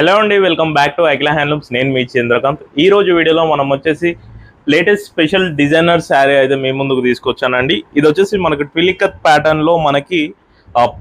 Hello అండి, welcome back to Akhila handlooms. నేను మీ చంద్రకాంత్. ఈ రోజు వీడియోలో మనం వచ్చేసి లేటెస్ట్ స్పెషల్ డిజైనర్ శారీ అయితే మీ ముందుకు తీసుకొచ్చానండి. ఇది వచ్చేసి మనకి ట్విలికత్ ప్యాటర్న్ లో మనకి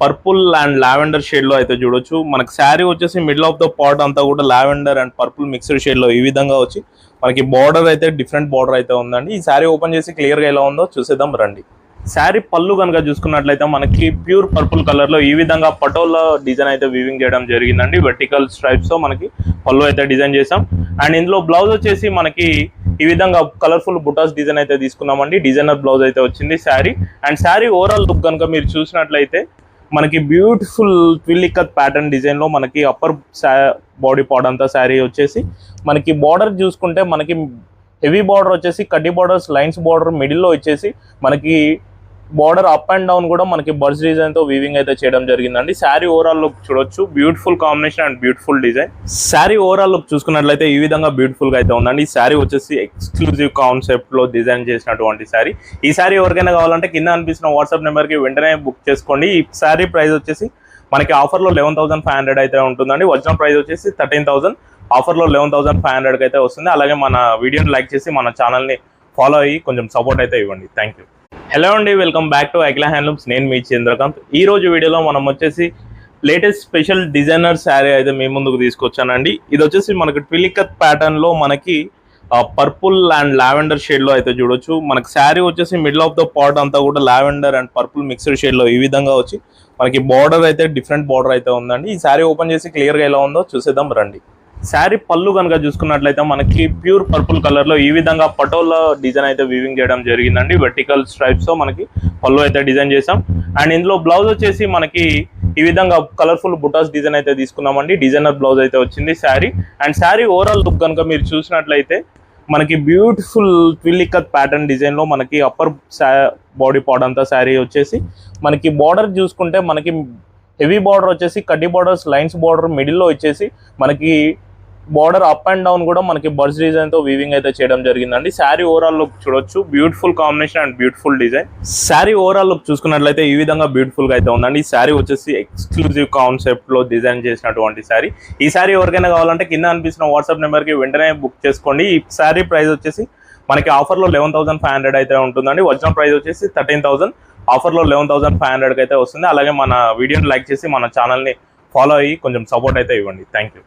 పర్పుల్ అండ్ లావెండర్ షేడ్ లో అయితే చూడొచ్చు. మనకి శారీ వచ్చేసి మిడిల్ ఆఫ్ ద పార్ట్ అంతా కూడా lavender and purple mixed shade లో ఈ విధంగా వచ్చి మనకి బార్డర్ అయితే డిఫరెంట్ బార్డర్ అయితే ఉందండి. ఈ శారీ ఓపెన్ చేసి క్లియర్ గా ఎలా ఉందో చూసేద్దాం రండి. శారీ పళ్ళు కనుక చూసుకున్నట్లయితే మనకి ప్యూర్ పర్పుల్ కలర్ లో ఈ విధంగా పటోలా డిజైన్ అయితే వీవింగ్ చేయడం జరిగిందండి. వెర్టికల్ స్ట్రైప్స్ తో మనకి పళ్ళు అయితే డిజైన్ చేసాం. అండ్ ఇందులో బ్లౌజ్ వచ్చేసి మనకి ఈ విధంగా కలర్ఫుల్ బుటాస్ డిజైన్ అయితే తీసుకున్నామండి. డిజైనర్ బ్లౌజ్ అయితే వచ్చింది sari. And sari overall look కనుక మీరు చూసినట్లయితే మనకి బ్యూటిఫుల్ ట్విలికత్ ప్యాటర్న్ డిజైన్ లో మనకి అప్పర్ బాడీ పార్ట్ అంతా శారీ వచ్చేసి మనకి బార్డర్ చూసుకుంటే మనకి హెవీ బార్డర్ వచ్చేసి కడ్డీ బార్డర్స్ లైన్స్ బార్డర్ మిడిల్ లో వచ్చేసి మనకి బార్డర్ అప్ అండ్ డౌన్ కూడా మనకి బర్డ్స్ డిజైన్ తో వీవింగ్ అయితే చేయడం జరిగిందండి. శారీ ఓవరాల్ లుక్ చూడొచ్చు, beautiful combination and beautiful design. Sari overall look చూసుకున్నట్లయితే ఈ విధంగా బ్యూటిఫుల్ గా అయితే ఉందండి. ఈ శారీ వచ్చేసి ఎక్స్క్లూజివ్ కాన్సెప్ట్ లో డిజైన్ చేసినటువంటి శారీ. ఈ శారీ ఎవరికైనా కావాలంటే కింద అనిపిస్తున్న వాట్సాప్ నెంబర్ కి వెంటనే బుక్ చేసుకోండి. ఈ శారీ ప్రైస్ వచ్చేసి మనకి ఆఫర్ లో 11,500 అయితే ఉంటుందండి. ఒరిజినల్ ప్రైస్ వచ్చేసి 13,000, ఆఫర్ లో 11,500 అయితే వస్తుంది. అలాగే మన వీడియోని లైక్ చేసి మన ఛానల్ ని ఫాలో అయ్యి కొంచెం సపోర్ట్ అయితే ఇవ్వండి. Thank you. హలో అండి, welcome back to Akhila handlooms. నేను మీ చంద్రకాంత్. ఈ రోజు వీడియోలో మనం వచ్చేసి లేటెస్ట్ స్పెషల్ డిజైనర్ శారీ అయితే మీ ముందుకు తీసుకొచ్చానండి. ఇది వచ్చేసి మనకి ట్విలికత్ ప్యాటర్న్ లో మనకి పర్పుల్ అండ్ లావెండర్ షేడ్ లో అయితే చూడొచ్చు. మనకి శారీ వచ్చేసి మిడిల్ ఆఫ్ ద పార్ట్ అంతా కూడా lavender and purple mixed shade లో ఈ విధంగా వచ్చి మనకి బార్డర్ అయితే డిఫరెంట్ బార్డర్ అయితే ఉందండి. ఈ శారీ ఓపెన్ చేసి క్లియర్ గా ఎలా ఉందో చూసేద్దాం రండి. శారీ పళ్ళు కనుక చూసుకున్నట్లయితే మనకి ప్యూర్ పర్పుల్ కలర్ లో ఈ విధంగా పటోలా డిజైన్ అయితే వీవింగ్ చేయడం జరిగిందండి. వెర్టికల్ స్ట్రైప్స్ తో మనకి పళ్ళు అయితే డిజైన్ చేసాం. అండ్ ఇందులో బ్లౌజ్ వచ్చేసి మనకి ఈ విధంగా కలర్ఫుల్ బుటాస్ డిజైన్ అయితే తీసుకున్నామండి. డిజైనర్ బ్లౌజ్ అయితే వచ్చింది sari. And sari overall look కనుక మీరు చూసినట్లయితే మనకి బ్యూటిఫుల్ ట్విలికత్ ప్యాటర్న్ డిజైన్ లో మనకి అప్పర్ బాడీ పార్ట్ అంతా శారీ వచ్చేసి మనకి బార్డర్ చూసుకుంటే మనకి హెవీ బార్డర్ వచ్చేసి కడ్డీ బార్డర్స్ లైన్స్ బార్డర్ మిడిల్ లో వచ్చేసి మనకి బార్డర్ అప్ అండ్ డౌన్ కూడా మనకి బర్డ్స్ డిజైన్ తో వీవింగ్ అయితే చేయడం జరిగిందండి. శారీ ఓవరాల్ లుక్ చూడొచ్చు, beautiful combination and beautiful design. Sari overall look చూసుకున్నట్లయితే ఈ విధంగా బ్యూటిఫుల్ గా అయితే ఉందండి. ఈ శారీ వచ్చేసి ఎక్స్క్లూజివ్ కాన్సెప్ట్ లో డిజైన్ చేసినటువంటి శారీ. ఈ శారీ ఎవరికైనా కావాలంటే కింద అనిపిస్తున్న వాట్సాప్ నెంబర్ కి వెంటనే బుక్ చేసుకోండి. ఈ శారీ ప్రైస్ వచ్చేసి మనకి ఆఫర్ లో 11,500 అయితే ఉంటుందండి. ఒరిజినల్ ప్రైస్ వచ్చేసి 13,000, ఆఫర్ లో 11,500 అయితే వస్తుంది. అలాగే మన వీడియోని లైక్ చేసి మన ఛానల్ ని ఫాలో అయ్యి కొంచెం సపోర్ట్ అయితే ఇవ్వండి. Thank you.